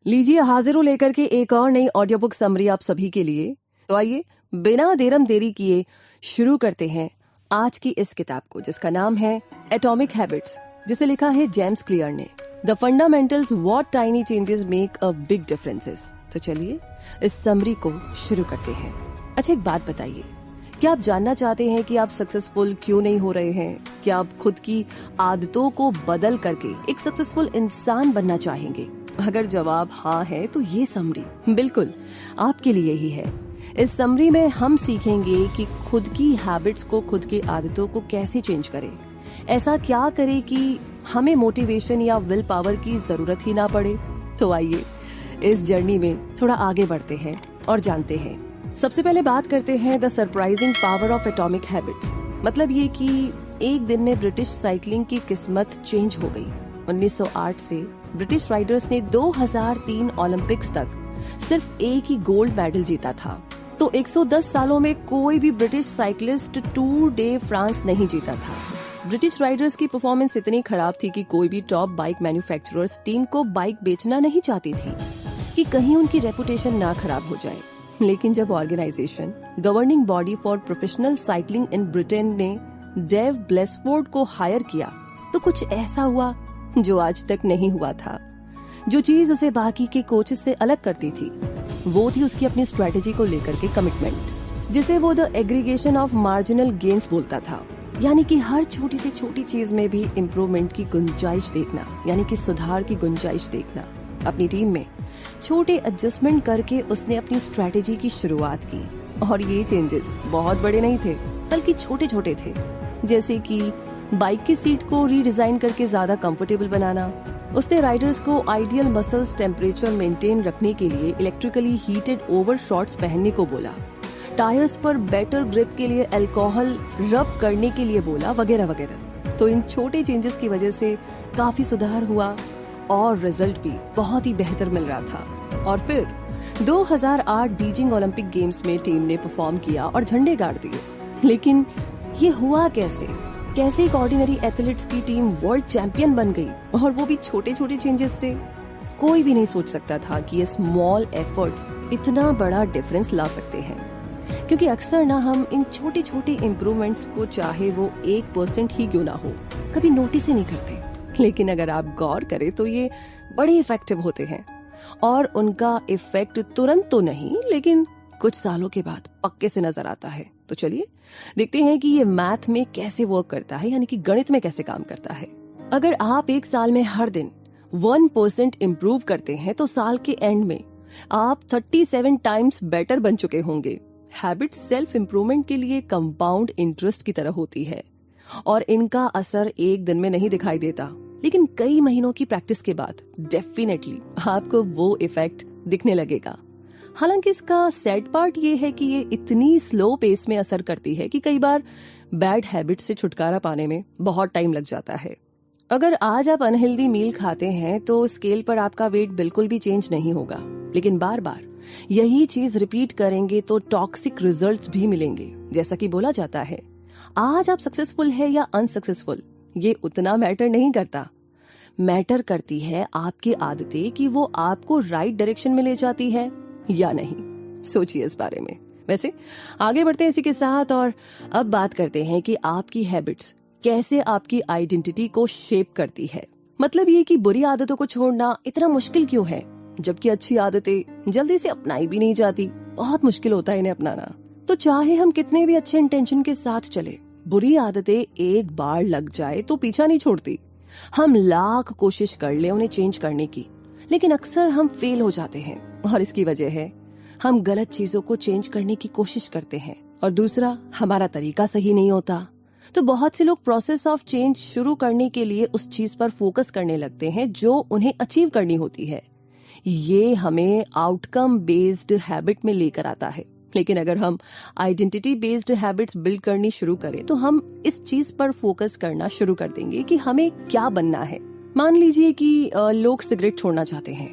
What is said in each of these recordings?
लीजिए हाजिर हूं लेकर के एक और नई ऑडियो बुक समरी आप सभी के लिए। तो आइए बिना देरी किए शुरू करते हैं आज की इस किताब को, जिसका नाम है एटॉमिक हैबिट्स, जिसे लिखा है जेम्स क्लियर ने। The fundamentals what tiny changes make a big differences. तो चलिए इस समरी को शुरू करते हैं। अच्छा, एक बात बताइए, क्या आप जानना चाहते हैं कि आप सक्सेसफुल क्यों नहीं हो रहे हैं? क्या आप खुद की आदतों को बदल करके एक सक्सेसफुल इंसान बनना चाहेंगे? अगर जवाब हाँ है तो ये समरी बिल्कुल आपके लिए ही है। इस समरी में हम सीखेंगे कि खुद की हैबिट्स को, खुद की आदतों को कैसे चेंज करें। ऐसा क्या करें कि हमें मोटिवेशन या विल पावर की जरूरत ही ना पड़े। तो आइए इस जर्नी में थोड़ा आगे बढ़ते हैं और जानते हैं। सबसे पहले बात करते हैं the surprising power of atomic habits. मतलब ये कि एक दिन में ब्रिटिश साइकिलिंग की किस्मत चेंज हो गई। 1908 से ब्रिटिश राइडर्स ने 2003 ओलंपिक्स तक सिर्फ एक ही गोल्ड मेडल जीता था। तो 110 सालों में कोई भी British cyclist tour day France नहीं जीता था। ब्रिटिश राइडर्स की परफॉर्मेंस इतनी खराब थी कि कोई भी टॉप बाइक मैन्युफैक्चरर्स टीम को बाइक बेचना नहीं चाहती थी कि कहीं उनकी रेपुटेशन ना खराब हो जाए। लेकिन जब organisation governing body for professional cycling in Britain ने डेव ब्लेसफोर्ड को हायर किया, तो कुछ ऐसा हुआ जो आज तक नहीं हुआ था। जो चीज उसे बाकी के कोचेस से अलग करती थी वो थी उसकी अपनी स्ट्रेटेजी को लेकर के कमिटमेंट, जिसे वो the aggregation of marginal gains बोलता था। यानी कि हर छोटी से छोटी चीज में भी इम्प्रूवमेंट की गुंजाइश देखना, यानी कि सुधार की गुंजाइश देखना। अपनी टीम में छोटे एडजस्टमेंट करके उसने अपनी स्ट्रेटेजी की शुरुआत की। और ये चेंजेस बहुत बड़े नहीं थे, बल्कि छोटे छोटे थे। जैसे कि बाइक की सीट को रीडिजाइन करके ज्यादा कंफर्टेबल बनाना। उसने राइडर्स को आइडियल मसल्स टेम्परेचर मेंटेन रखने के लिए इलेक्ट्रिकली हीटेड ओवर शॉर्ट्स पहनने को बोला। टायर्स पर बेटर ग्रिप के लिए अल्कोहल रब करने के लिए बोला, वगैरह वगैरह। तो इन छोटे चेंजेस की वजह से काफी सुधार हुआ और रिजल्ट भी बहुत ही बेहतर मिल रहा था। और फिर 2008 बीजिंग ओलंपिक गेम्स में टीम ने परफॉर्म किया और झंडे गाड़ दिए। लेकिन ये हुआ कैसे? कैसे एक ऑर्डिनरी एथलीट्स की टीम वर्ल्ड चैंपियन बन गई, और वो भी छोटे छोटे चेंजेस से? कोई भी नहीं सोच सकता था कि ये स्मॉल एफर्ट्स इतना बड़ा डिफरेंस ला सकते हैं। क्योंकि अक्सर ना हम इन छोटे छोटे इम्प्रूवमेंट्स को, चाहे वो 1% ही क्यों ना हो, कभी नोटिस ही नहीं करते। लेकिन अगर आप गौर करें तो ये बड़े इफेक्टिव होते हैं, और उनका इफेक्ट तुरंत तो नहीं, लेकिन कुछ सालों के बाद पक्के से नजर आता है। तो चलिए देखते हैं कि ये मैथ में कैसे वर्क करता है, यानी कि गणित में कैसे काम करता है। अगर आप एक साल में हर दिन 1% इम्प्रूव करते हैं तो साल के एंड में आप 37 टाइम्स बेटर बन चुके होंगे। हैबिट सेल्फ इम्प्रूवमेंट के लिए कंपाउंड इंटरेस्ट की तरह होती है, और इनका असर एक दिन में नहीं दिखाई देता, लेकिन कई महीनों की प्रैक्टिस के बाद डेफिनेटली आपको वो इफेक्ट दिखने लगेगा। हालांकि इसका सैड पार्ट ये है कि ये इतनी स्लो पेस में असर करती है कि कई बार बैड हैबिट से छुटकारा पाने में बहुत टाइम लग जाता है। अगर आज आप अनहेल्दी मील खाते हैं तो स्केल पर आपका वेट बिल्कुल भी चेंज नहीं होगा, लेकिन बार बार यही चीज रिपीट करेंगे तो टॉक्सिक रिजल्ट्स भी मिलेंगे। जैसा कि बोला जाता है, आज आप सक्सेसफुल है या अनसक्सेसफुल ये उतना मैटर नहीं करता। मैटर करती है आपकी आदतें कि वो आपको राइट डायरेक्शन में ले जाती है या नहीं। सोचिए इस बारे में। वैसे आगे बढ़ते हैं इसी के साथ, और अब बात करते हैं कि आपकी हैबिट्स कैसे आपकी आइडेंटिटी को शेप करती है। मतलब ये कि बुरी आदतों को छोड़ना इतना मुश्किल क्यों है, जबकि अच्छी आदतें जल्दी से अपनाई भी नहीं जाती। बहुत मुश्किल होता है इन्हें अपनाना। तो चाहे हम कितने भी अच्छे इंटेंशन के साथ चले, बुरी आदतें एक बार लग जाए तो पीछा नहीं छोड़ती। हम लाख कोशिश कर ले उन्हें चेंज करने की, लेकिन अक्सर हम फेल हो जाते हैं, और इसकी वजह है हम गलत चीजों को चेंज करने की कोशिश करते हैं, और दूसरा हमारा तरीका सही नहीं होता। तो बहुत से लोग प्रोसेस ऑफ चेंज शुरू करने के लिए उस चीज पर फोकस करने लगते हैं जो उन्हें अचीव करनी होती है। ये हमें आउटकम बेस्ड हैबिट में लेकर आता है। लेकिन अगर हम आइडेंटिटी बेस्ड हैबिट्स बिल्ड करनी शुरू करें तो हम इस चीज पर फोकस करना शुरू कर देंगे कि हमें क्या बनना है। मान लीजिए कि लोग सिगरेट छोड़ना चाहते हैं।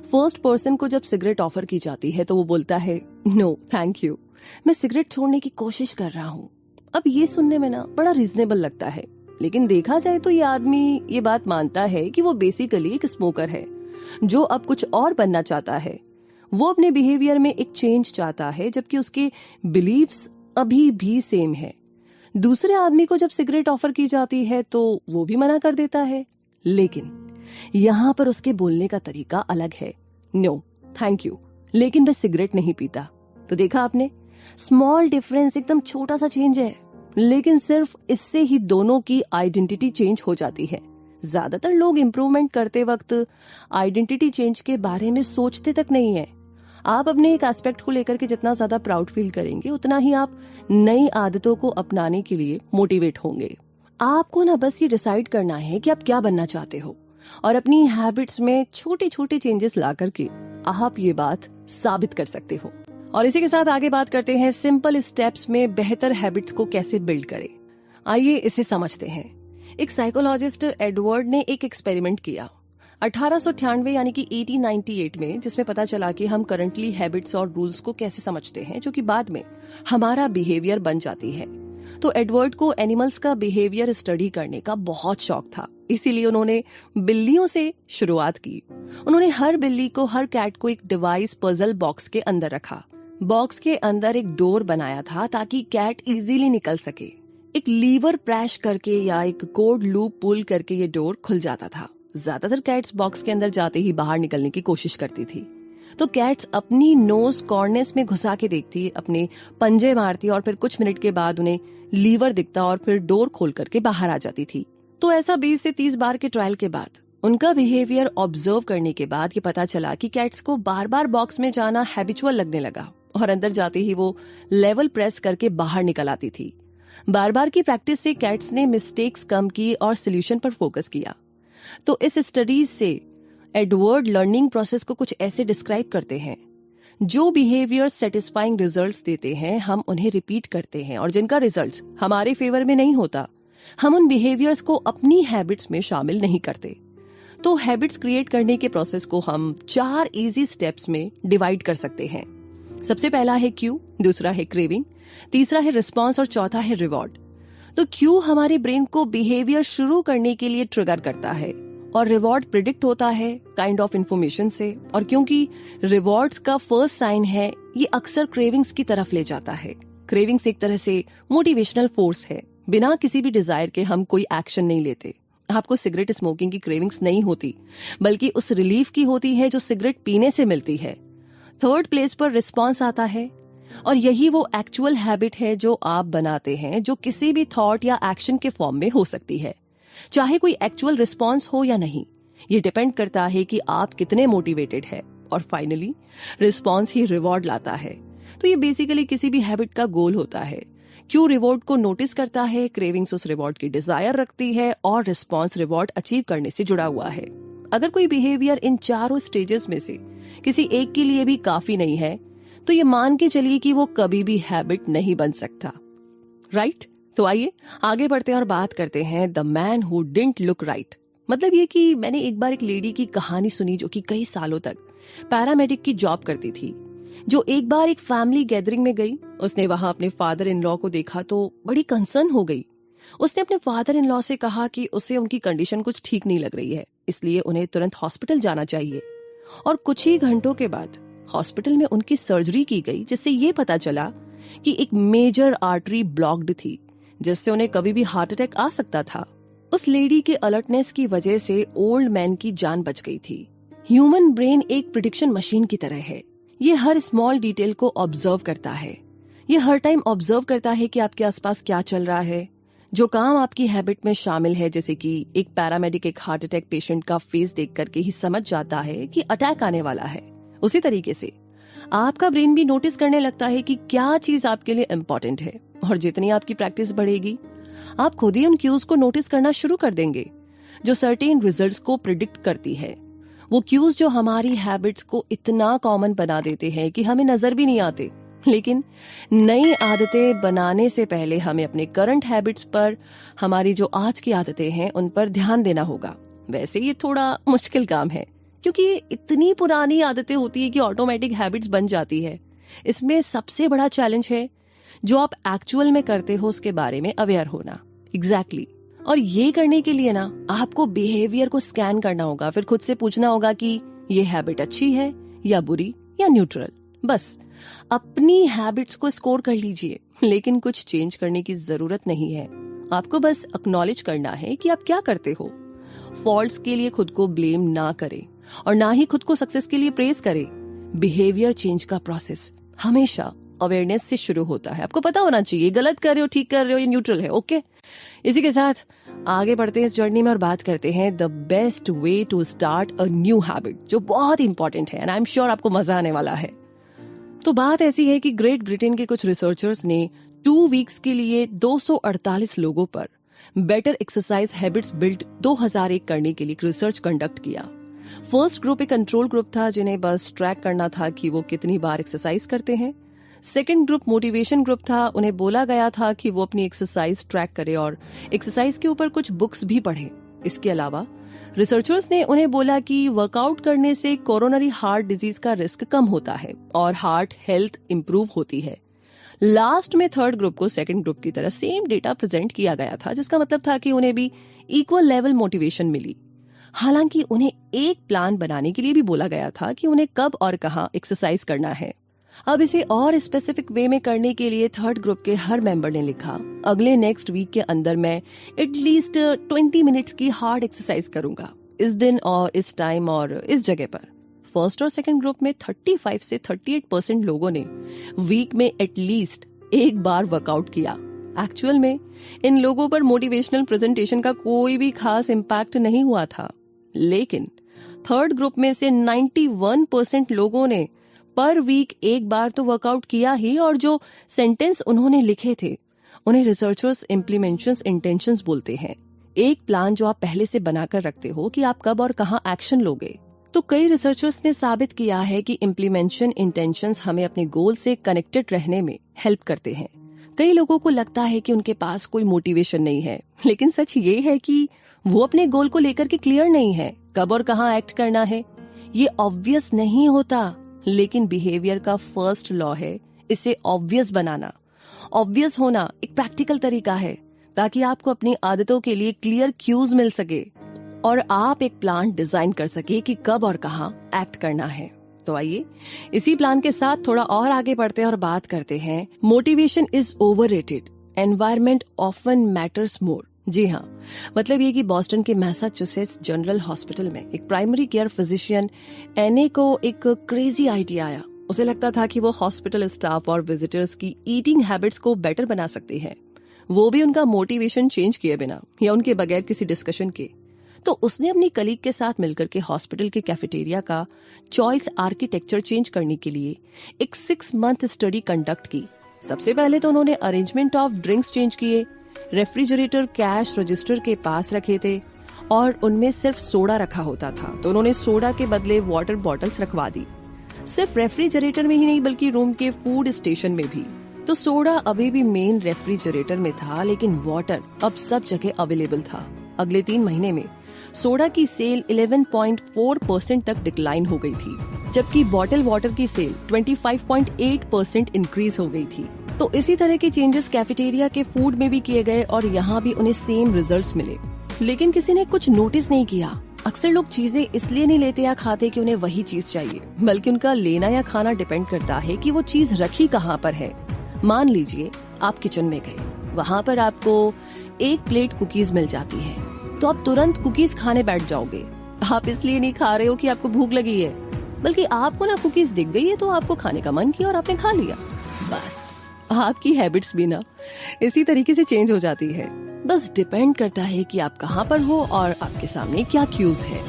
फर्स्ट पर्सन को जब सिगरेट ऑफर की जाती है तो वो बोलता है, नो थैंक यू, मैं सिगरेट छोड़ने की कोशिश कर रहा हूँ। अब ये सुनने में ना बड़ा रीजनेबल लगता है, लेकिन देखा जाए तो ये आदमी ये बात मानता है कि वो बेसिकली एक स्मोकर है। जो अब कुछ और बनना चाहता है, वो अपने बिहेवियर में एक चेंज चाहता है जबकि उसके बिलीव्स अभी भी सेम है। दूसरे आदमी को जब सिगरेट ऑफर की जाती है तो वो भी मना कर देता है, लेकिन यहां पर उसके बोलने का तरीका अलग है। नो थैंक यू, लेकिन मैं सिगरेट नहीं पीता। तो देखा आपने, स्मॉल डिफरेंस, एकदम छोटा सा चेंज है, लेकिन सिर्फ इससे ही दोनों की आइडेंटिटी चेंज हो जाती है। ज्यादातर लोग इंप्रूवमेंट करते वक्त आइडेंटिटी चेंज के बारे में सोचते तक नहीं है। आप अपने एक एस्पेक्ट को लेकर के जितना ज्यादा प्राउड फील करेंगे, उतना ही आप नई आदतों को अपनाने के लिए मोटिवेट होंगे। आपको ना बस ये डिसाइड करना है कि आप क्या बनना चाहते हो, और अपनी हैबिट्स में छोटे छोटे चेंजेस ला करके आप ये बात साबित कर सकते हो। और इसी के साथ आगे बात करते हैं सिंपल स्टेप्स में बेहतर हैबिट्स को कैसे बिल्ड करें। आइए इसे समझते हैं। एक साइकोलॉजिस्ट एडवर्ड ने एक एक्सपेरिमेंट किया 1898 यानी कि 1898 में, जिसमें पता चला कि हम करंटली हैबिट्स और रूल्स को कैसे समझते हैं जो कि बाद में हमारा बिहेवियर बन जाती है। तो एडवर्ड को एनिमल्स का बिहेवियर स्टडी करने का बहुत शौक था, इसीलिए उन्होंने बिल्लियों से शुरुआत की। उन्होंने हर बिल्ली को, हर कैट को एक डिवाइस पजल बॉक्स के अंदर रखा। बॉक्स के अंदर एक डोर बनाया था ताकि कैट इजीली निकल सके। एक लीवर प्रेस करके या एक कोड लूप पुल करके ये डोर खुल जाता था। ज्यादातर कैट्स बॉक्स के अंदर जाते ही बाहर निकलने की कोशिश करती थी, तो कैट्स अपनी नोज कॉर्नेस में घुसा के देखती, अपने पंजे मारती और फिर कुछ मिनट के बाद उन्हें लीवर दिखता और फिर डोर खोल करके बाहर आ जाती थी। तो ऐसा 20 से 30 बार के ट्रायल के बाद, उनका बिहेवियर ऑब्जर्व करने के बाद ये पता चला कि कैट्स को बार बार बॉक्स में जाना हैबिचुअल लगने लगा और अंदर जाते ही वो लेवल प्रेस करके बाहर निकल आती थी। बार बार की प्रैक्टिस से कैट्स ने मिस्टेक्स कम की और सोल्यूशन पर फोकस किया। तो इस स्टडीज से एडवर्ड लर्निंग प्रोसेस को कुछ ऐसे डिस्क्राइब करते हैं, जो बिहेवियर सेटिस्फाइंग रिजल्ट्स देते हैं हम उन्हें रिपीट करते हैं, और जिनका रिजल्ट्स हमारे फेवर में नहीं होता हम उन बिहेवियर्स को अपनी हैबिट्स में शामिल नहीं करते। तो हैबिट्स क्रिएट करने के प्रोसेस को हम 4 इजी स्टेप्स में डिवाइड कर सकते हैं। सबसे पहला है क्यू, दूसरा है क्रेविंग, तीसरा है रिस्पॉन्स और चौथा है रिवॉर्ड। तो क्यू हमारे ब्रेन को बिहेवियर शुरू करने के लिए ट्रिगर करता है और रिवॉर्ड प्रिडिक्ट होता है काइंड ऑफ इंफॉर्मेशन से, और क्योंकि रिवॉर्ड्स का फर्स्ट साइन है, ये अक्सर क्रेविंग्स की तरफ ले जाता है। क्रेविंग्स एक तरह से मोटिवेशनल फोर्स है। बिना किसी भी डिजायर के हम कोई एक्शन नहीं लेते। आपको सिगरेट स्मोकिंग की क्रेविंग्स नहीं होती, बल्कि उस रिलीफ की होती है जो सिगरेट पीने से मिलती है। थर्ड प्लेस पर रिस्पॉन्स आता है, और यही वो एक्चुअल हैबिट है जो आप बनाते हैं, जो किसी भी थॉट या एक्शन के फॉर्म में हो सकती है, चाहे कोई एक्चुअल रिस्पॉन्स हो या नहीं। ये डिपेंड करता है कि आप कितने मोटिवेटेड है। और फाइनली रिस्पॉन्स ही रिवॉर्ड लाता है। तो ये बेसिकली किसी भी हैबिट का गोल होता है। क्यों रिवॉर्ड को नोटिस करता है, क्रेविंग्स उस रिवॉर्ड की डिजायर रखती है, और रिस्पॉन्स रिवॉर्ड अचीव करने से जुड़ा हुआ है। अगर कोई बिहेवियर इन चारों स्टेजेस में से किसी एक के लिए भी काफी नहीं है, तो ये मान के चलिए कि वो कभी भी हैबिट नहीं बन सकता, राइट? तो आइए आगे बढ़ते हैं और बात करते हैं the man who didn't look right. मतलब ये कि मैंने एक बार एक लेडी की कहानी सुनी जो कि कई सालों तक पैरामेडिक की जॉब करती थी, जो एक बार एक फैमिली गैदरिंग में गई। उसने वहां अपने फादर इन लॉ को देखा तो बड़ी कंसर्न हो गई। उसने अपने फादर इन लॉ से कहा कि उससे उनकी कंडीशन कुछ ठीक नहीं लग रही है, इसलिए उन्हें तुरंत हॉस्पिटल जाना चाहिए। और कुछ ही घंटों के बाद हॉस्पिटल में उनकी सर्जरी की गई, जिससे ये पता चला कि एक मेजर आर्टरी ब्लॉक्ड थी, जिससे उन्हें कभी भी हार्ट अटैक आ सकता था। उस लेडी के अलर्टनेस की वजह से ओल्ड मैन की जान बच गई थी। ह्यूमन ब्रेन एक प्रिडिक्शन मशीन की तरह है। ये हर स्मॉल डिटेल को ऑब्जर्व करता है। ये हर टाइम ऑब्जर्व करता है कि आपके आसपास क्या चल रहा है, जो काम आपकी हैबिट में शामिल है। जैसे कि एक पैरामेडिक एक हार्ट अटैक पेशेंट का फेस देख करके ही समझ जाता है कि अटैक आने वाला है, उसी तरीके से आपका ब्रेन भी नोटिस करने लगता है कि क्या चीज आपके लिए इम्पोर्टेंट है। और जितनी आपकी प्रैक्टिस बढ़ेगी, आप खुद ही उन क्यूज को नोटिस करना शुरू कर देंगे जो सर्टेन रिजल्ट्स को प्रिडिक्ट करती है। वो क्यूज जो हमारी हैबिट्स को इतना कॉमन बना देते हैं कि हमें नजर भी नहीं आते। लेकिन नई आदतें बनाने से पहले हमें अपने करंट हैबिट्स पर, हमारी जो आज की आदतें हैं, उन पर ध्यान देना होगा। वैसे ये थोड़ा मुश्किल काम है, क्योंकि ये इतनी पुरानी आदतें होती है कि ऑटोमेटिक हैबिट्स बन जाती है। इसमें सबसे बड़ा चैलेंज है जो आप एक्चुअल में करते हो उसके बारे में अवेयर होना। एग्जैक्टली। और ये करने के लिए ना आपको बिहेवियर को स्कैन करना होगा, फिर खुद से पूछना होगा कि ये हैबिट अच्छी है या बुरी या न्यूट्रल। बस अपनी हैबिट्स को स्कोर कर लीजिए, लेकिन कुछ चेंज करने की जरूरत नहीं है। आपको बस एक्नॉलेज करना है कि आप क्या करते हो। फॉल्ट्स के लिए खुद को ब्लेम ना करें और ना ही खुद को सक्सेस के लिए प्रेज करें। बिहेवियर चेंज का प्रोसेस हमेशा अवेयरनेस से शुरू होता है। आपको पता होना चाहिए गलत कर रहे हो, ठीक कर रहे हो, ये न्यूट्रल है। ओके, इसी के साथ आगे बढ़ते हैं इस जर्नी में और बात करते हैं the best way to start a new habit, जो बहुत इंपॉर्टेंट है एंड आई एम श्योर आपको मजा आने वाला है। तो बात ऐसी है कि ग्रेट ब्रिटेन के कुछ रिसर्चर्स ने 2 वीक्स के लिए 248 लोगों पर बेटर एक्सरसाइज हैबिट्स बिल्ड 2001 करने के लिए रिसर्च कंडक्ट किया। फर्स्ट ग्रुप एक कंट्रोल ग्रुप था जिन्हें बस ट्रैक करना था कि वो कितनी बार एक्सरसाइज करते हैं। सेकंड ग्रुप मोटिवेशन ग्रुप था, उन्हें बोला गया था कि वो अपनी एक्सरसाइज ट्रैक करे और एक्सरसाइज के ऊपर कुछ बुक्स भी पढ़े। इसके अलावा रिसर्चर्स ने उन्हें बोला कि वर्कआउट करने से कोरोनरी हार्ट डिजीज का रिस्क कम होता है और हार्ट हेल्थ इंप्रूव होती है। लास्ट में थर्ड ग्रुप को सेकंड ग्रुप की तरह सेम डेटा प्रेजेंट किया गया था, जिसका मतलब था कि उन्हें भी इक्वल लेवल मोटिवेशन मिली। हालांकि उन्हें एक प्लान बनाने के लिए भी बोला गया था कि उन्हें कब और कहां एक्सरसाइज करना है। अब इसे और स्पेसिफिक वे में करने के लिए थर्ड ग्रुप के हर मेंबर ने लिखा, अगले नेक्स्ट वीक के अंदर मैं एटलीस्ट 20 मिनट्स की हार्ड एक्सरसाइज करूंगा, इस दिन और इस टाइम और इस जगह पर। फर्स्ट और सेकंड ग्रुप में 35 से 38% लोगों ने वीक में एटलीस्ट एक बार वर्कआउट किया। एक्चुअल में इन लोगों पर मोटिवेशनल प्रेजेंटेशन का कोई भी खास इम्पैक्ट नहीं हुआ था, लेकिन थर्ड ग्रुप में से 91% लोगों ने पर वीक एक बार तो वर्कआउट किया ही, और जो सेंटेंस उन्होंने लिखे थे उन्हें रिसर्चर्स इम्प्लीमेंशंस इंटेंशंस बोलते हैं। एक प्लान जो आप पहले से बनाकर रखते हो कि आप कब और कहां एक्शन लोगे। तो कई रिसर्चर्स ने साबित किया है कि इम्प्लीमेंशन इंटेंशंस हमें अपने गोल से कनेक्टेड रहने में हेल्प करते हैं। कई लोगों को लगता है कि उनके पास कोई मोटिवेशन नहीं है, लेकिन सच ये है कि वो अपने गोल को लेकर के क्लियर नहीं है, कब और कहां एक्ट करना है। ये ऑब्वियस नहीं होता, लेकिन बिहेवियर का फर्स्ट लॉ है इसे ऑब्वियस बनाना। ऑब्वियस होना एक प्रैक्टिकल तरीका है ताकि आपको अपनी आदतों के लिए क्लियर क्यूज मिल सके और आप एक प्लान डिजाइन कर सके कि कब और कहां एक्ट करना है। तो आइए इसी प्लान के साथ थोड़ा और आगे बढ़ते हैं और बात करते हैं motivation is overrated, environment often matters more. जी हाँ, मतलब ये कि बॉस्टन के मैसाचुसेट्स जनरल हॉस्पिटल में एक प्राइमरी केयर फिजिशियन एने को एक क्रेजी आइडिया आया। उसे लगता था कि वो हॉस्पिटल स्टाफ और विजिटर्स की ईटिंग हैबिट्स को बेटर बना सकते हैं, वो भी उनका मोटिवेशन चेंज किए बिना या उनके बगैर किसी डिस्कशन के। तो उसने अपनी कलीग के साथ मिलकर के हॉस्पिटल के कैफेटेरिया का चॉइस आर्किटेक्चर चेंज करने के लिए एक 6 मंथ स्टडी कंडक्ट की। सबसे पहले तो उन्होंने अरेंजमेंट ऑफ ड्रिंक्स चेंज किए, रेफ्रिजरेटर कैश रजिस्टर के पास रखे थे और उनमें सिर्फ सोडा रखा होता था, तो उन्होंने सोडा के बदले वाटर बॉटल्स रखवा दी। सिर्फ रेफ्रिजरेटर में ही नहीं बल्कि रूम के फूड स्टेशन में भी। तो सोडा अभी भी मेन रेफ्रिजरेटर में था, लेकिन वाटर अब सब जगह अवेलेबल था। अगले 3 महीने में सोडा की सेल 11.4% तक डिक्लाइन हो गई थी, जबकि बॉटल वाटर की सेल 25.8% इंक्रीज हो गई थी। तो इसी तरह के चेंजेस कैफेटेरिया के फूड में भी किए गए और यहाँ भी उन्हें सेम रिजल्ट्स मिले। लेकिन किसी ने कुछ नोटिस नहीं किया। अक्सर लोग चीजें इसलिए नहीं लेते या खाते कि उन्हें वही चीज चाहिए, बल्कि उनका लेना या खाना डिपेंड करता है कि वो चीज रखी कहाँ पर है। मान लीजिए आप किचन में गए, वहाँ पर आपको 1 प्लेट कुकीज मिल जाती है, तो आप तुरंत कुकीज खाने बैठ जाओगे। आप इसलिए नहीं खा रहे हो कि आपको भूख लगी है, बल्कि आपको ना कुकीज दिख गई है तो आपको खाने का मन किया और आपने खा लिया। बस आपकी हैबिट्स भी ना इसी तरीके से चेंज हो जाती है। बस डिपेंड करता है कि आप कहाँ पर हो और आपके सामने क्या क्यूज है।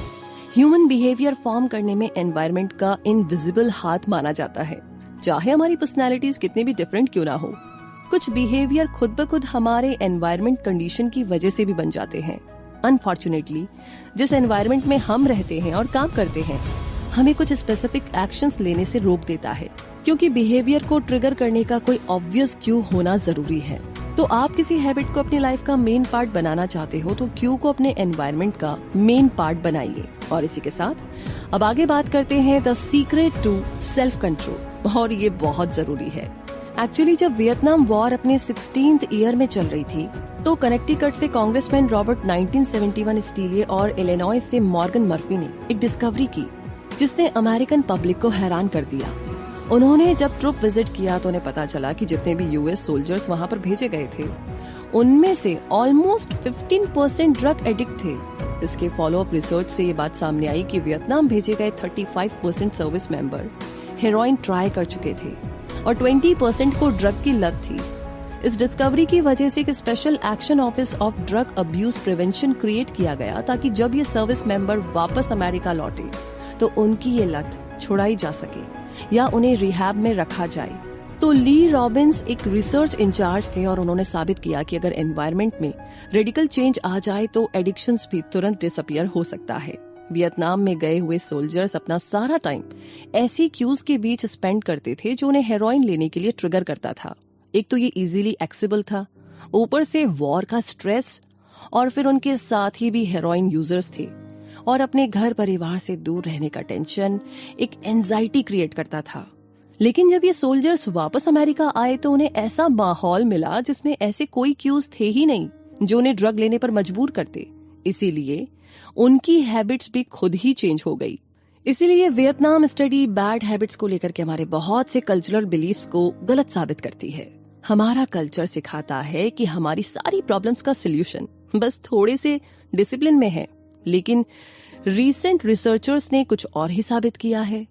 ह्यूमन बिहेवियर फॉर्म करने में एनवायरनमेंट का इनविजिबल हाथ माना जाता है, चाहे हमारी पर्सनैलिटीज कितनी भी डिफरेंट क्यों ना हो। कुछ बिहेवियर खुद ब खुद हमारे एनवायरनमेंट कंडीशन की वजह से भी बन जाते हैं। अनफॉर्चुनेटली जिस एनवायरनमेंट में हम रहते हैं और काम करते हैं, हमें कुछ स्पेसिफिक एक्शंस लेने से रोक देता है, क्योंकि बिहेवियर को ट्रिगर करने का कोई ऑब्वियस क्यू होना जरूरी है। तो आप किसी हैबिट को अपनी लाइफ का मेन पार्ट बनाना चाहते हो तो क्यू को अपने एनवायरनमेंट का मेन पार्ट बनाइए। और इसी के साथ अब आगे बात करते हैं the secret to self control, और ये बहुत जरूरी है। एक्चुअली जब वियतनाम वॉर अपने 16th ईयर में चल रही थी तो कनेक्टिकट से कांग्रेसमैन रॉबर्ट 1971 स्टीलिए और इलिनॉइस से मॉर्गन मर्फी ने एक डिस्कवरी की। जिसने अमेरिकन पब्लिक को हैरान कर दिया। उन्होंने जब ट्रुप विजिट किया तो उन्हें पता चला कि जितने भी यूएस सोल्जर्स वहां पर भेजे गए थे उनमें से ऑलमोस्ट 15% ड्रग एडिक्ट थे। इसके फॉलोअप रिसर्च से ये बात सामने आई कि वियतनाम भेजे गए 35% सर्विस मेंबर हेरोइन ट्राई कर चुके थे और 20% को ड्रग की लत थी। इस डिस्कवरी की वजह से एक special action office of drug abuse prevention create किया गया ताकि जब ये सर्विस मेंबर वापस अमेरिका लौटे तो उनकी ये लत छुड़ाई जा सके या उन्हें रिहैब में रखा जाए। तो ली रॉबिन्स एक रिसर्च इंचार्ज थे और उन्होंने साबित किया कि अगर एनवायरनमेंट में रेडिकल चेंज आ जाए तो एडिक्शंस भी तुरंत डिसअपियर हो सकता है। वियतनाम में गए हुए सोल्जर्स अपना सारा टाइम ऐसी क्यूज के बीच स्पेंड करते थे जो उन्हें हेरोइन लेने के लिए ट्रिगर करता था। एक तो ये इजीली एक्सेसिबल था, ऊपर से वॉर का स्ट्रेस, और फिर उनके साथ ही भी हेरोइन यूजर्स थे और अपने घर परिवार से दूर रहने का टेंशन एक एंजाइटी क्रिएट करता था। लेकिन जब ये सोल्जर्स वापस अमेरिका आए तो उन्हें ऐसा माहौल मिला जिसमें ऐसे कोई क्यूज थे ही नहीं जो उन्हें ड्रग लेने पर मजबूर करते। इसीलिए उनकी हैबिट्स भी खुद ही चेंज हो गई। इसीलिए वियतनाम स्टडी बैड हैबिट्स को लेकर के हमारे बहुत से कल्चरल बिलीफ्स को गलत साबित करती है। हमारा कल्चर सिखाता है कि हमारी सारी प्रॉब्लम्स का सॉल्यूशन बस थोड़े से डिसिप्लिन में है, लेकिन रीसेंट रिसर्चर्स ने कुछ और ही साबित किया है।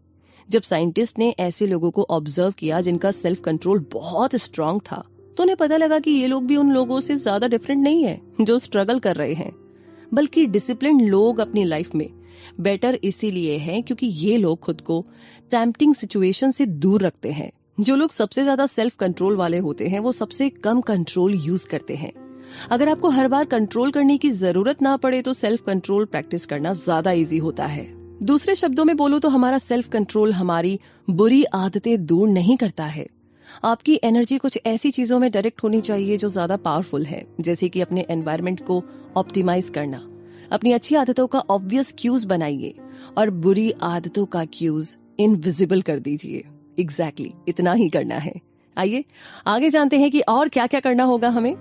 जब साइंटिस्ट ने ऐसे लोगों को ऑब्जर्व किया जिनका सेल्फ कंट्रोल बहुत स्ट्रांग था तो उन्हें पता लगा कि ये लोग भी उन लोगों से ज्यादा डिफरेंट नहीं है जो स्ट्रगल कर रहे हैं, बल्कि डिसिप्लिन लोग अपनी लाइफ में बेटर इसीलिए हैं क्योंकि ये लोग खुद को टेम्पटिंग सिचुएशन से दूर रखते हैं। जो लोग सबसे ज्यादा सेल्फ कंट्रोल वाले होते हैं वो सबसे कम कंट्रोल यूज करते हैं। अगर आपको हर बार कंट्रोल करने की जरूरत ना पड़े तो सेल्फ कंट्रोल प्रैक्टिस करना ज्यादा इजी होता है। दूसरे शब्दों में बोलो तो हमारा सेल्फ कंट्रोल हमारी बुरी आदतें दूर नहीं करता है। आपकी एनर्जी कुछ ऐसी चीजों में डायरेक्ट होनी चाहिए जो ज्यादा पावरफुल है, जैसे कि अपने एनवायरनमेंट को ऑप्टिमाइज करना। अपनी अच्छी आदतों का ऑब्वियस क्यूज बनाइए और बुरी आदतों का क्यूज इनविजिबल कर दीजिए। एग्जैक्टली इतना ही करना है। आइए आगे जानते हैं कि और क्या क्या करना होगा हमें।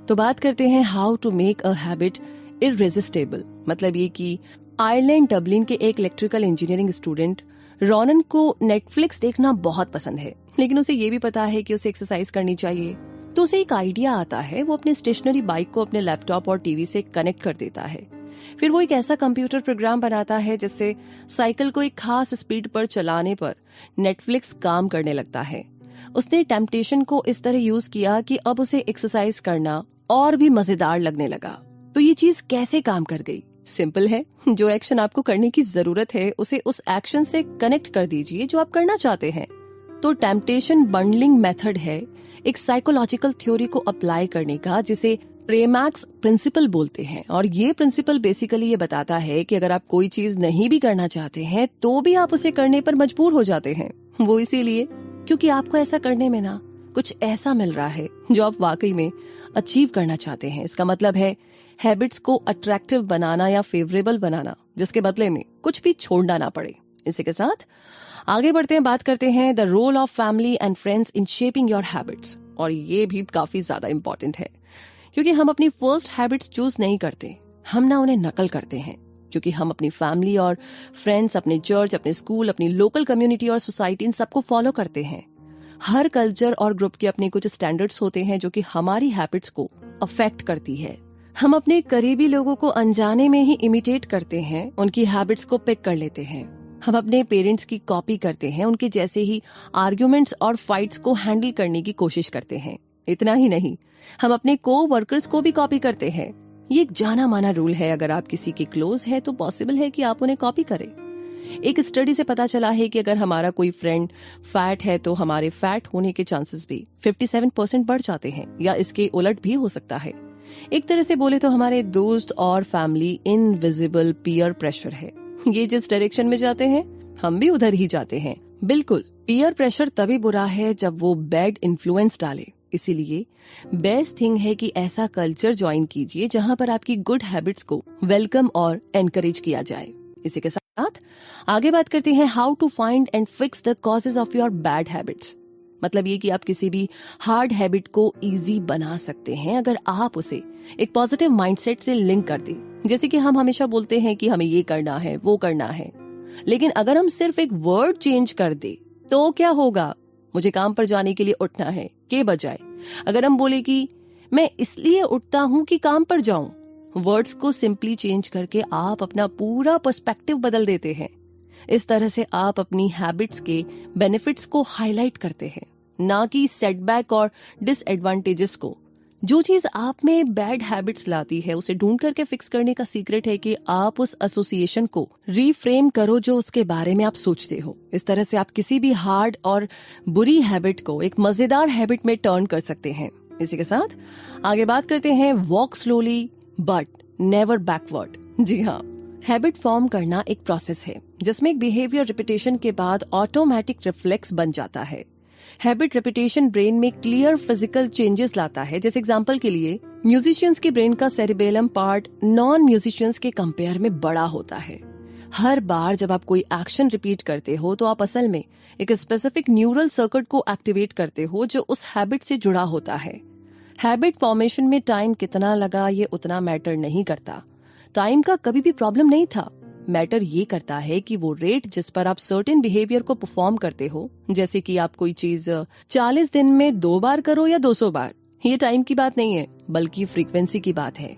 तो बात करते हैं how to make a habit irresistible. मतलब ये कि आयरलैंड डबलिन के एक इलेक्ट्रिकल इंजीनियरिंग स्टूडेंट रॉनन को नेटफ्लिक्स देखना बहुत पसंद है, लेकिन उसे ये भी पता है कि उसे एक्सरसाइज करनी चाहिए। तो उसे एक आइडिया आता है, वो अपने स्टेशनरी बाइक को अपने लैपटॉप और टीवी से कनेक्ट कर देता है। फिर वो एक ऐसा कंप्यूटर प्रोग्राम बनाता है जिससे साइकिल को एक खास स्पीड पर चलाने पर नेटफ्लिक्स काम करने लगता है। उसने टेम्पटेशन को इस तरह यूज किया कि अब उसे एक्सरसाइज करना और भी मजेदार लगने लगा। तो ये चीज कैसे काम कर गई? सिंपल है, जो एक्शन आपको करने की जरूरत है उसे उस एक्शन से कनेक्ट कर दीजिए जो आप करना चाहते हैं। तो टेम्पटेशन बंडलिंग मेथड है एक साइकोलॉजिकल थ्योरी को अप्लाई करने का जिसे प्रेमैक्स प्रिंसिपल बोलते हैं। और ये प्रिंसिपल बेसिकली ये बताता है कि अगर आप कोई चीज नहीं भी करना चाहते हैं तो भी आप उसे करने पर मजबूर हो जाते हैं। वो इसीलिए क्योंकि आपको ऐसा करने में ना कुछ ऐसा मिल रहा है जो आप वाकई में अचीव करना चाहते हैं। इसका मतलब है हैबिट्स को अट्रैक्टिव बनाना या फेवरेबल बनाना, जिसके बदले में कुछ भी छोड़ना ना पड़े। इसी के साथ आगे बढ़ते हैं, बात करते हैं the role of family and friends in shaping your habits. और ये भी काफी ज्यादा इंपॉर्टेंट है क्योंकि हम अपनी फर्स्ट हैबिट्स चूज नहीं करते, हम ना उन्हें नकल करते हैं। क्योंकि हम अपनी फैमिली और फ्रेंड्स, अपने चर्च, अपने स्कूल, अपनी लोकल कम्युनिटी और सोसाइटी, इन सबको फॉलो करते हैं। हर कल्चर और ग्रुप के अपने कुछ स्टैंडर्ड्स होते हैं जो कि हमारी हैबिट्स को अफेक्ट करती है। हम अपने करीबी लोगों को अनजाने में ही इमिटेट करते हैं, उनकी हैबिट्स को पिक कर लेते हैं। हम अपने पेरेंट्स की कॉपी करते हैं, उनके जैसे ही आर्ग्यूमेंट्स और फाइट्स को हैंडल करने की कोशिश करते हैं। इतना ही नहीं, हम अपने को-वर्कर्स को भी कॉपी करते हैं। ये एक जाना माना रूल है, अगर आप किसी के क्लोज है तो पॉसिबल है कि आप उन्हें कॉपी करें। एक स्टडी से पता चला है कि अगर हमारा कोई फ्रेंड फैट है तो हमारे फैट होने के चांसेस भी 57% बढ़ जाते हैं, या इसके उलट भी हो सकता है। एक तरह से बोले तो हमारे दोस्त और फैमिली इनविजिबल पीयर प्रेशर है। ये जिस डायरेक्शन में जाते हैं हम भी उधर ही जाते हैं। बिल्कुल, पीयर प्रेशर तभी बुरा है जब वो बैड इन्फ्लुएंस डाले। इसीलिए बेस्ट थिंग है कि ऐसा कल्चर ज्वाइन कीजिए जहां पर आपकी गुड हैबिट्स को वेलकम और एनकरेज किया जाए। इसी के साथ आगे बात करते हैं how to find and fix the causes of your bad habits. मतलब ये कि आप किसी भी हार्ड हैबिट को इजी बना सकते हैं अगर आप उसे एक पॉजिटिव माइंडसेट से लिंक कर दें। जैसे कि हम हमेशा बोलते हैं कि हमें ये करना है, वो करना है। लेकिन अगर हम सिर्फ एक वर्ड चेंज कर दे तो क्या होगा? मुझे काम पर जाने के लिए उठना है के बजाय अगर हम बोले कि मैं इसलिए उठता हूं कि काम पर जाऊं, वर्ड्स को सिंपली चेंज करके आप अपना पूरा पर्सपेक्टिव बदल देते हैं। इस तरह से आप अपनी हैबिट्स के बेनिफिट्स को हाईलाइट करते हैं, ना कि सेटबैक और डिसएडवांटेजेस को। जो चीज आप में बैड हैबिट्स लाती है उसे ढूंढ करके फिक्स करने का सीक्रेट है कि आप उस एसोसिएशन को रीफ्रेम करो जो उसके बारे में आप सोचते हो। इस तरह से आप किसी भी हार्ड और बुरी हैबिट को एक मजेदार हैबिट में टर्न कर सकते हैं। इसी के साथ आगे बात करते हैं walk slowly but never backward. जी हाँ, हैबिट फॉर्म करना एक प्रोसेस है जिसमें एक बिहेवियर रिपीटेशन के बाद ऑटोमेटिक रिफ्लेक्स बन जाता है। हैबिट रेपिटेशन ब्रेन में क्लियर फिजिकल चेंजेस लाता है। जैसे एग्जांपल के लिए म्यूजिशियंस के ब्रेन का सेरिबेलम पार्ट नॉन म्यूजिशियंस के कंपेयर में बड़ा होता है। हर बार जब आप कोई एक्शन रिपीट करते हो तो आप असल में एक स्पेसिफिक न्यूरल सर्किट को एक्टिवेट करते हो जो उस हैबिट से जुड़ा होता है। हैबिट फॉर्मेशन में टाइम कितना लगा ये उतना मैटर नहीं करता। टाइम का कभी भी प्रॉब्लम नहीं था। मैटर ये करता है कि वो रेट जिस पर आप सर्टेन बिहेवियर को परफॉर्म करते हो, जैसे कि आप कोई चीज 40 दिन में 2 बार करो या 200 बार, ये टाइम की बात नहीं है बल्कि फ्रीक्वेंसी की बात है।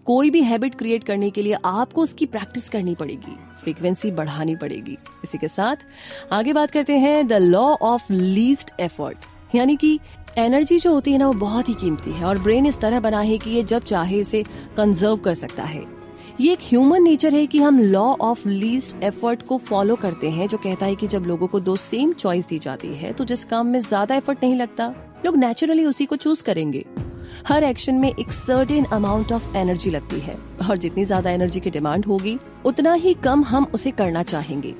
कोई भी हैबिट क्रिएट करने के लिए आपको उसकी प्रैक्टिस करनी पड़ेगी, फ्रीक्वेंसी बढ़ानी पड़ेगी। इसी के साथ आगे बात करते हैं the law of least effort, यानी कि एनर्जी जो होती है ना वो बहुत ही कीमती है और ब्रेन इस तरह बना है कि ये जब चाहे इसे कंजर्व कर सकता है। ये एक ह्यूमन नेचर है कि हम लॉ ऑफ लीस्ट एफर्ट को फॉलो करते हैं, जो कहता है कि जब लोगों को 2 सेम चॉइस दी जाती है तो जिस काम में ज्यादा एफर्ट नहीं लगता लोग नेचुरली उसी को चूज करेंगे। हर एक्शन में एक सर्टेन अमाउंट ऑफ एनर्जी लगती है और जितनी ज्यादा एनर्जी की डिमांड होगी उतना ही कम हम उसे करना चाहेंगे।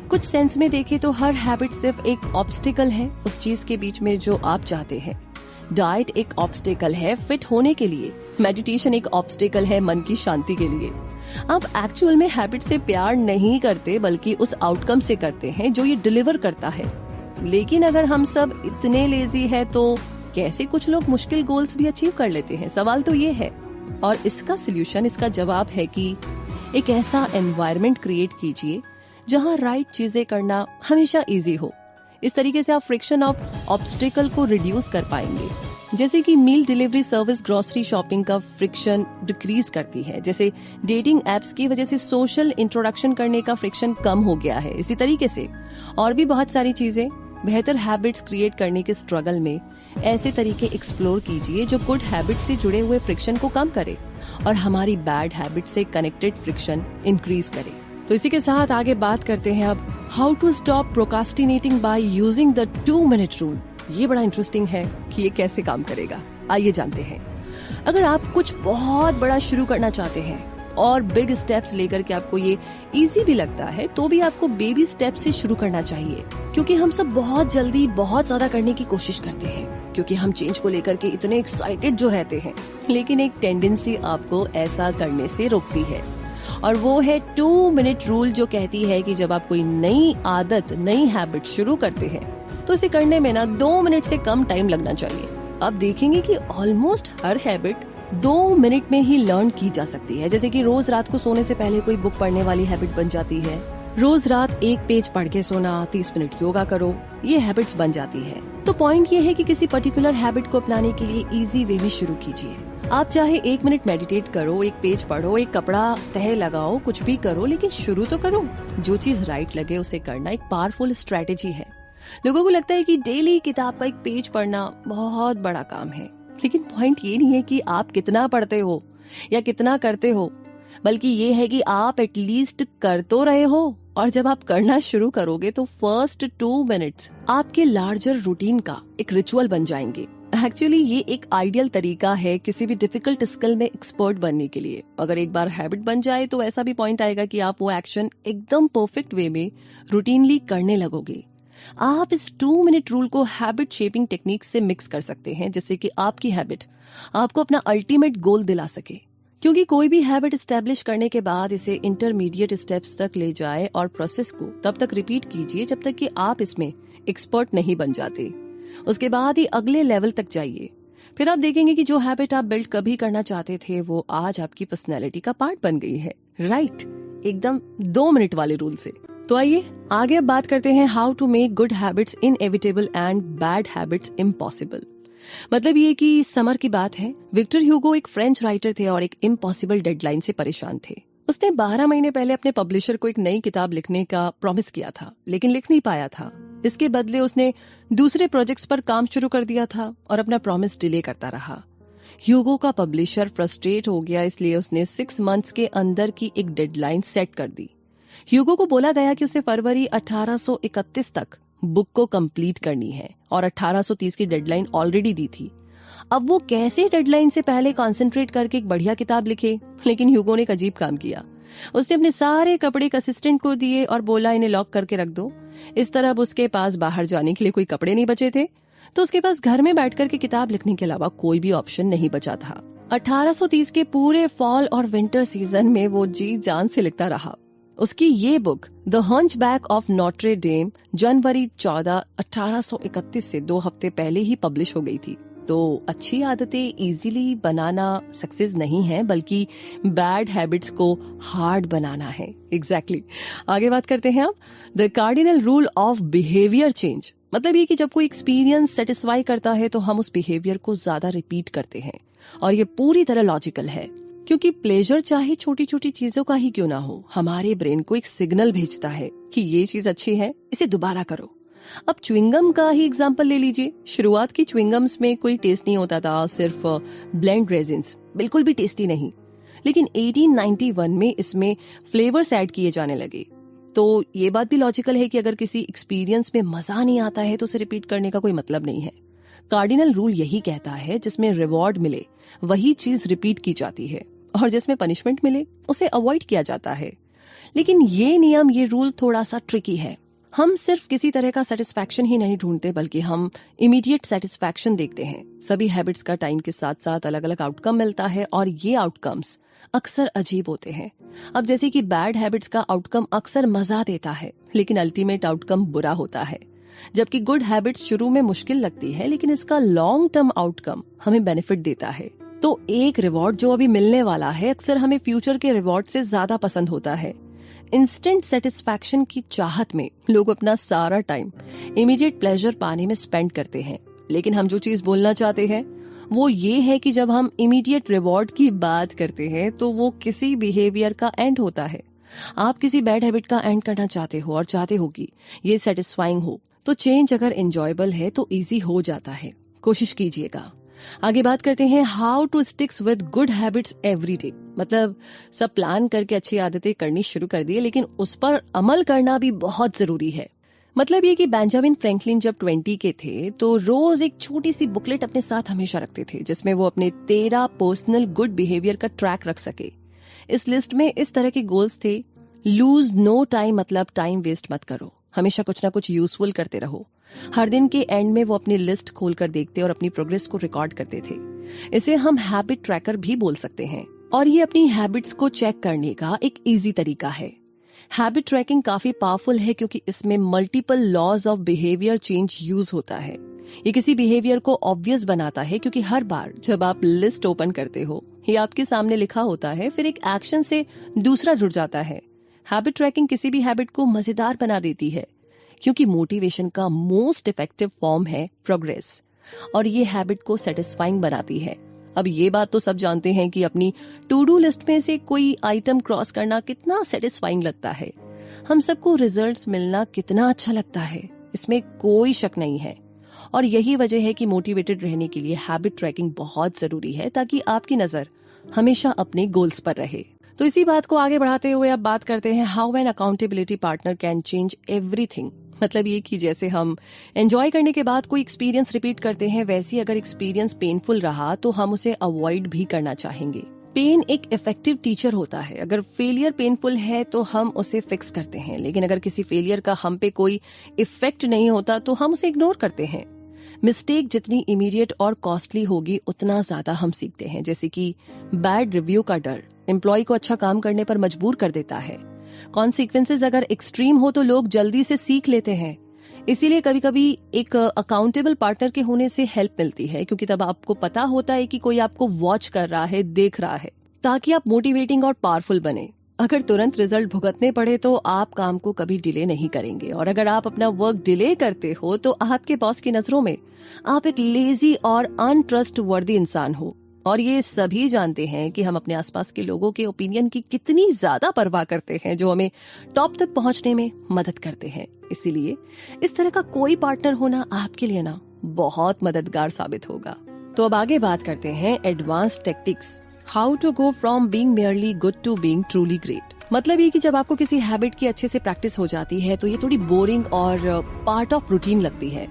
कुछ सेंस में देखें तो हर हैबिट सिर्फ एक ऑब्स्टिकल है उस चीज के बीच में जो आप चाहते हैं। डाइट एक ऑब्स्टिकल है फिट होने के लिए, मेडिटेशन एक ऑब्स्टिकल है मन की शांति के लिए। आप एक्चुअल में हैबिट से प्यार नहीं करते बल्कि उस आउटकम से करते हैं जो ये डिलीवर करता है। लेकिन अगर हम सब इतने लेजी हैं तो कैसे कुछ लोग मुश्किल गोल्स भी अचीव कर लेते हैं? सवाल तो ये है और इसका सोल्यूशन, इसका जवाब है कि एक ऐसा एनवायरनमेंट क्रिएट कीजिए जहां राइट चीजें करना हमेशा इजी हो। इस तरीके से आप फ्रिक्शन ऑफ ऑब्स्टिकल को रिड्यूस कर पाएंगे। जैसे कि मील डिलीवरी सर्विस ग्रोसरी शॉपिंग का फ्रिक्शन डिक्रीज करती है, जैसे डेटिंग एप्स की वजह से सोशल इंट्रोडक्शन करने का फ्रिक्शन कम हो गया है। इसी तरीके से और भी बहुत सारी चीजें। बेहतर हैबिट्स क्रिएट करने के स्ट्रगल में ऐसे तरीके एक्सप्लोर कीजिए जो गुड हैबिट से जुड़े हुए फ्रिक्शन को कम करे और हमारी बैड हैबिट से कनेक्टेड फ्रिक्शन इंक्रीज करे। तो इसी के साथ आगे बात करते हैं अब how to stop procrastinating by using the 2 minute rule. ये बड़ा इंटरेस्टिंग है कि ये कैसे काम करेगा, आइए जानते हैं। अगर आप कुछ बहुत बड़ा शुरू करना चाहते हैं और बिग स्टेप्स लेकर के आपको ये इजी भी लगता है तो भी आपको बेबी स्टेप से शुरू करना चाहिए, क्योंकि हम सब बहुत जल्दी बहुत ज्यादा करने की कोशिश करते हैं क्योंकि हम चेंज को लेकर के इतने एक्साइटेड जो रहते हैं। लेकिन एक टेंडेंसी आपको ऐसा करने से रोकती है और वो है 2 मिनट रूल, जो कहती है कि जब आप कोई नई आदत, नई हैबिट शुरू करते हैं तो इसे करने में ना 2 मिनट से कम टाइम लगना चाहिए। आप देखेंगे कि ऑलमोस्ट हर हैबिट 2 मिनट में ही लर्न की जा सकती है। जैसे कि रोज रात को सोने से पहले कोई बुक पढ़ने वाली हैबिट बन जाती है, रोज रात 1 पेज पढ़ के सोना, 30 मिनट योगा करो, ये हैबिट्स बन जाती है। तो पॉइंट ये है कि किसी पर्टिकुलर हैबिट को अपनाने के लिए इजी वे में शुरू कीजिए। आप चाहे 1 मिनट मेडिटेट करो, 1 पेज पढ़ो, एक कपड़ा तह लगाओ, कुछ भी करो, लेकिन शुरू तो करो। जो चीज राइट लगे उसे करना एक पावरफुल स्ट्रेटेजी है। लोगों को लगता है कि डेली किताब का 1 पेज पढ़ना बहुत बड़ा काम है, लेकिन पॉइंट ये नहीं है कि आप कितना पढ़ते हो या कितना करते हो, बल्कि ये है कि आप एटलीस्ट कर तो रहे हो। और जब आप करना शुरू करोगे तो फर्स्ट 2 मिनट्स आपके लार्जर रूटीन का एक रिचुअल बन जाएंगे। एक्चुअली ये एक आइडियल तरीका है किसी भी डिफिकल्ट स्किल में एक्सपर्ट बनने के लिए। अगर एक बार हैबिट बन जाए तो ऐसा भी पॉइंट आएगा कि आप वो एक्शन एकदम परफेक्ट वे में रूटीनली करने लगोगे। आप इस 2 मिनट रूल को हैबिट शेपिंग टेक्निक से मिक्स कर सकते हैं, जिससे कि आपकी हैबिट आपको अपना अल्टीमेट गोल दिला सके। क्योंकि कोई भी हैबिट एस्टेब्लिश करने के बाद इसे इंटरमीडिएट स्टेप्स तक ले जाए और प्रोसेस को तब तक रिपीट कीजिए जब तक कि आप इसमें एक्सपर्ट नहीं बन जाते। उसके बाद ही अगले लेवल तक जाइए। फिर आप देखेंगे कि जो हैबिट आप बिल्ड कभी करना चाहते थे वो आज आपकी पर्सनैलिटी का पार्ट बन गई है। राइट, एकदम 2 मिनट वाले रूल से। तो आइए आगे अब बात करते हैं how to make good habits inevitable and bad habits impossible. मतलब ये कि समर की बात है, विक्टर ह्यूगो एक फ्रेंच राइटर थे और एक इम्पॉसिबल डेडलाइन से परेशान थे। उसने 12 महीने पहले अपने पब्लिशर को एक नई किताब लिखने का प्रॉमिस किया था, लेकिन लिख नहीं पाया था। इसके बदले उसने दूसरे प्रोजेक्ट्स पर काम शुरू कर दिया था और अपना प्रॉमिस डिले करता रहा। ह्यूगो का पब्लिशर फ्रस्ट्रेट हो गया, इसलिए उसने 6 मंथ्स के अंदर की एक डेडलाइन सेट कर दी। ह्यूगो को बोला गया कि उसे फरवरी 1831 तक बुक को कंप्लीट करनी है और 1830 की डेडलाइन ऑलरेडी दी थी। अब वो कैसे डेडलाइन से पहले कंसंट्रेट करके एक बढ़िया किताब लिखे? लेकिन ह्यूगो ने एक अजीब काम किया। उसने अपने सारे कपड़े एक असिस्टेंट को दिए और बोला इन्हें लॉक करके रख दो। इस तरह अब उसके पास बाहर जाने के लिए कोई कपड़े नहीं बचे थे, तो उसके पास घर में बैठकर के किताब लिखने के अलावा कोई भी ऑप्शन नहीं बचा था। 1830 के पूरे फॉल और विंटर सीजन में वो जी जान से लिखता रहा। उसकी ये book the hunchback of Notre Dame जनवरी 14, 1831 से 2 हफ्ते पहले ही पब्लिश हो गई थी। तो अच्छी आदतें इजीली बनाना सक्सेस नहीं है, बल्कि बैड हैबिट्स को हार्ड बनाना है। एग्जैक्टली। आगे बात करते हैं अब the cardinal rule of behaviour change. मतलब ये कि जब कोई एक्सपीरियंस सेटिस्फाई करता है तो हम उस बिहेवियर को ज्यादा रिपीट करते हैं, और ये पूरी तरह लॉजिकल है, क्योंकि प्लेजर चाहे छोटी छोटी चीजों का ही क्यों ना हो, हमारे ब्रेन को एक सिग्नल भेजता है कि ये चीज अच्छी है, इसे दोबारा करो। अब च्युइंगम का ही एग्जांपल ले लीजिए। शुरुआत की च्युइंगम्स में कोई टेस्ट नहीं होता था, सिर्फ ब्लेंड रेजिन्स, बिल्कुल भी टेस्टी नहीं। लेकिन 1891 में इसमें फ्लेवर्स ऐड किए जाने लगे। तो ये बात भी लॉजिकल है कि अगर किसी एक्सपीरियंस में मजा नहीं आता है तो उसे रिपीट करने का कोई मतलब नहीं है। कार्डिनल रूल यही कहता है, जिसमें रिवॉर्ड मिले वही चीज रिपीट की जाती है, और जिसमें पनिशमेंट मिले उसे अवॉइड किया जाता है। लेकिन ये नियम, ये रूल थोड़ा सा ट्रिकी है। हम सिर्फ किसी तरह का सेटिस्फैक्शन ही नहीं ढूंढते, बल्कि हम इमीडिएट सेटिस्फैक्शन देखते हैं। सभी हैबिट्स का टाइम के साथ साथ अलग अलग आउटकम मिलता है, और ये आउटकम्स अक्सर अजीब होते हैं। अब जैसे कि बैड हैबिट्स का आउटकम अक्सर मजा देता है, लेकिन अल्टीमेट आउटकम बुरा होता है। जबकि गुड हैबिट्स शुरू में मुश्किल लगती है, लेकिन इसका लॉन्ग टर्म आउटकम हमें बेनिफिट देता है। तो एक रिवॉर्ड जो अभी मिलने वाला है, अक्सर हमें फ्यूचर के रिवॉर्ड से ज्यादा पसंद होता है। इंस्टेंट सेटिस्फैक्शन की चाहत में लोग अपना सारा टाइम इमीडिएट प्लेजर पाने में स्पेंड करते हैं। लेकिन हम जो चीज बोलना चाहते हैं वो ये है कि जब हम इमीडिएट रिवॉर्ड की बात करते हैं तो वो किसी बिहेवियर का एंड होता है। आप किसी बैड हैबिट का एंड करना चाहते हो और चाहते हो कि ये सेटिस्फाइंग हो, तो चेंज अगर एंजॉयबल है तो इजी हो जाता है। कोशिश कीजिएगा। आगे बात करते हैं how to sticks with good habits every day. मतलब सब प्लान करके अच्छी आदतें करनी शुरू कर दी, लेकिन उस पर अमल करना भी बहुत जरूरी है। मतलब ये कि बेंजामिन फ्रैंकलिन जब 20 के थे तो रोज एक छोटी सी बुकलेट अपने साथ हमेशा रखते थे, जिसमें वो अपने 13 पर्सनल गुड बिहेवियर का ट्रैक रख सके। इस लिस्ट में इस तरह के गोल्स थे: लूज नो टाइम, मतलब टाइम वेस्ट मत करो, हमेशा कुछ ना कुछ यूजफुल करते रहो। हर दिन के एंड में वो अपनी लिस्ट खोलकर देखते और अपनी प्रोग्रेस को रिकॉर्ड करते थे। इसे हम हैबिट ट्रैकर भी बोल सकते हैं, और ये अपनी हैबिट्स को चेक करने का एक इजी तरीका है। हैबिट ट्रैकिंग काफी पावरफुल है क्योंकि इसमें multiple laws of behaviour change use होता है। ये किसी बिहेवियर को ऑब्वियस बनाता है, क्योंकि हर बार जब आप लिस्ट ओपन करते हो, ये आपके सामने लिखा होता है, फिर एक एक्शन से दूसरा जुड़ जाता है। हैबिट ट्रैकिंग किसी भी हैबिट को मजेदार बना देती है, क्योंकि मोटिवेशन का मोस्ट इफेक्टिव फॉर्म है प्रोग्रेस, और ये हैबिट को सेटिस्फाइंग बनाती है। अब ये बात तो सब जानते हैं कि अपनी टू डू लिस्ट में से कोई आइटम क्रॉस करना कितना सेटिस्फाइंग लगता है। हम सबको रिजल्ट्स मिलना कितना अच्छा लगता है, इसमें कोई शक नहीं है। और यही वजह है कि मोटिवेटेड रहने के लिए हैबिट ट्रैकिंग बहुत जरूरी है, ताकि आपकी नजर हमेशा अपने गोल्स पर रहे। तो इसी बात को आगे बढ़ाते हुए अब बात करते हैं how an accountability partner can change everything. मतलब ये कि जैसे हम एंजॉय करने के बाद कोई एक्सपीरियंस रिपीट करते हैं, वैसे अगर एक्सपीरियंस पेनफुल रहा तो हम उसे अवॉइड भी करना चाहेंगे। पेन एक इफेक्टिव टीचर होता है। अगर फेलियर पेनफुल है तो हम उसे फिक्स करते हैं, लेकिन अगर किसी फेलियर का हम पे कोई इफेक्ट नहीं होता तो हम उसे इग्नोर करते हैं। मिस्टेक जितनी इमीडिएट और कॉस्टली होगी उतना ज्यादा हम सीखते हैं। जैसे कि बैड रिव्यू का डर एम्प्लॉय को अच्छा काम करने पर मजबूर कर देता है। कॉन्सिक्वेंसेज अगर एक्सट्रीम हो तो लोग जल्दी से सीख लेते हैं। इसीलिए कभी कभी एक अकाउंटेबल पार्टनर के होने से हेल्प मिलती है, क्योंकि तब आपको पता होता है कि कोई आपको वॉच कर रहा है, देख रहा है, ताकि आप मोटिवेटिंग और पावरफुल बने। अगर तुरंत रिजल्ट भुगतने पड़े तो आप काम को कभी डिले नहीं करेंगे, और अगर आप अपना वर्क डिले करते हो तो आपके बॉस की नजरों में आप एक लेजी और अनट्रस्टवर्दी इंसान हो। और ये सभी जानते हैं कि हम अपने आसपास के लोगों के ओपिनियन की कितनी ज्यादा परवाह करते हैं, जो हमें टॉप तक पहुंचने में मदद करते हैं। इसीलिए इस तरह का कोई पार्टनर होना आपके लिए ना बहुत मददगार साबित होगा। तो अब आगे बात करते हैं advance tactics, how to go from being merely good to being truly great. मतलब ये कि जब आपको किसी हैबिट की अच्छे से प्रैक्टिस हो जाती है तो ये थोड़ी बोरिंग और पार्ट ऑफ रूटीन लगती है।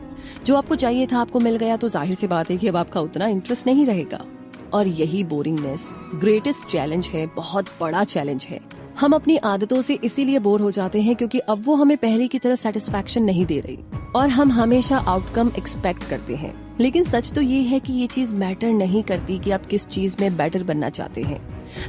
जो आपको चाहिए था आपको मिल गया तो जाहिर सी बात है कि अब आपका उतना इंटरेस्ट नहीं रहेगा। और यही बोरिंगनेस ग्रेटेस्ट चैलेंज है, बहुत बड़ा चैलेंज है। हम अपनी आदतों से इसीलिए बोर हो जाते हैं क्योंकि अब वो हमें पहले की तरह सेटिस्फैक्शन नहीं दे रही और हम हमेशा आउटकम एक्सपेक्ट करते हैं। लेकिन सच तो ये है कि ये चीज मैटर नहीं करती कि आप किस चीज में बेटर बनना चाहते हैं।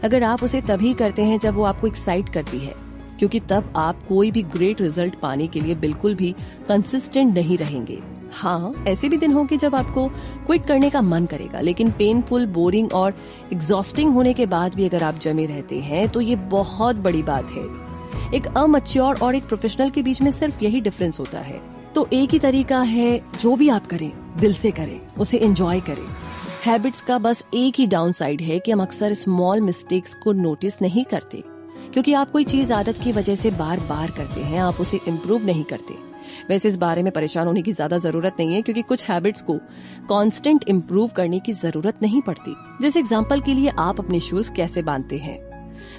अगर आप उसे तभी करते हैं जब वो आपको एक्साइट करती है, क्योंकि तब आप कोई भी ग्रेट रिजल्ट पाने के लिए बिल्कुल भी कंसिस्टेंट नहीं रहेंगे। हाँ, ऐसे भी दिन होंगे जब आपको क्विट करने का मन करेगा, लेकिन पेनफुल, बोरिंग और एग्जॉस्टिंग होने के बाद भी अगर आप जमे रहते हैं तो ये बहुत बड़ी बात है। एक अमैच्योर और एक प्रोफेशनल के बीच में सिर्फ यही डिफरेंस होता है। तो एक ही तरीका है, जो भी आप करें दिल से करें, उसे एंजॉय करें। हैबिट्स का बस एक ही डाउन साइड है कि हम अक्सर स्मॉल मिस्टेक्स को नोटिस नहीं करते, क्योंकि आप कोई चीज आदत की वजह से बार बार करते हैं, आप उसे इम्प्रूव नहीं करते। वैसे इस बारे में परेशान होने की ज्यादा जरूरत नहीं है, क्योंकि कुछ हैबिट्स को कांस्टेंट इम्प्रूव करने की जरूरत नहीं पड़ती। जैसे एग्जांपल के लिए आप अपने शूज कैसे बांधते हैं,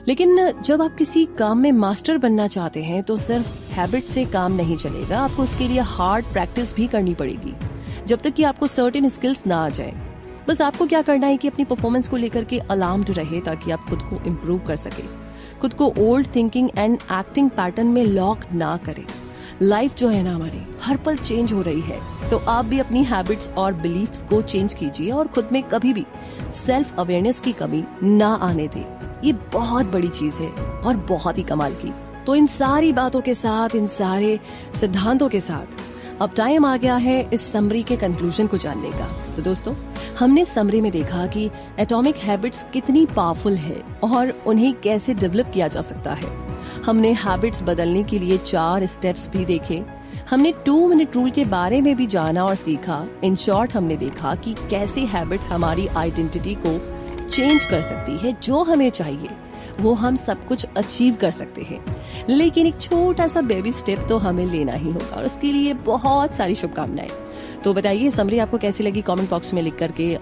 लेकिन जब आप किसी काम में मास्टर बनना चाहते हैं तो सिर्फ हैबिट से काम नहीं चलेगा, आपको उसके लिए हार्ड प्रैक्टिस भी करनी पड़ेगी जब तक कि आपको सर्टेन स्किल्स ना आ जाए। बस आपको क्या करना है कि अपनी परफॉर्मेंस को लेकर के अलार्म्ड रहे, ताकि आप खुद को इम्प्रूव कर सके, खुद को old thinking and acting pattern में लॉक ना करें। लाइफ जो है ना हमारी हर पल चेंज हो रही है, तो आप भी अपनी हैबिट्स और बिलीफ्स को चेंज कीजिए और खुद में कभी भी सेल्फ अवेयरनेस की कमी ना आने दें। ये बहुत बड़ी चीज है और बहुत ही कमाल की। तो इन सारी बातों के साथ, इन सारे सिद्धांतों के साथ अब टाइम आ गया है इस समरी के कंक्लूजन को जानने का। तो दोस्तों, हमने समरी में देखा कि एटॉमिक हैबिट्स कितनी पावरफुल है और उन्हें कैसे डेवलप किया जा सकता है। हमने हैबिट्स बदलने के लिए 4 स्टेप्स भी देखे। हमने 2 मिनट रूल के बारे में भी जाना और सीखा। इन शॉर्ट हमने देखा कि कैसे हैबिट्स हमारी आइडेंटिटी को चेंज कर सकती है। जो हमें चाहिए वो हम सब कुछ अचीव कर सकते हैं, लेकिन एक छोटा सा बेबी स्टेप तो हमें लेना ही होगा, और उसके लिए बहुत सारी शुभकामनाएं। तो बताइए समरी आपको कैसी लगी, कमेंट बॉक्स में लिख करके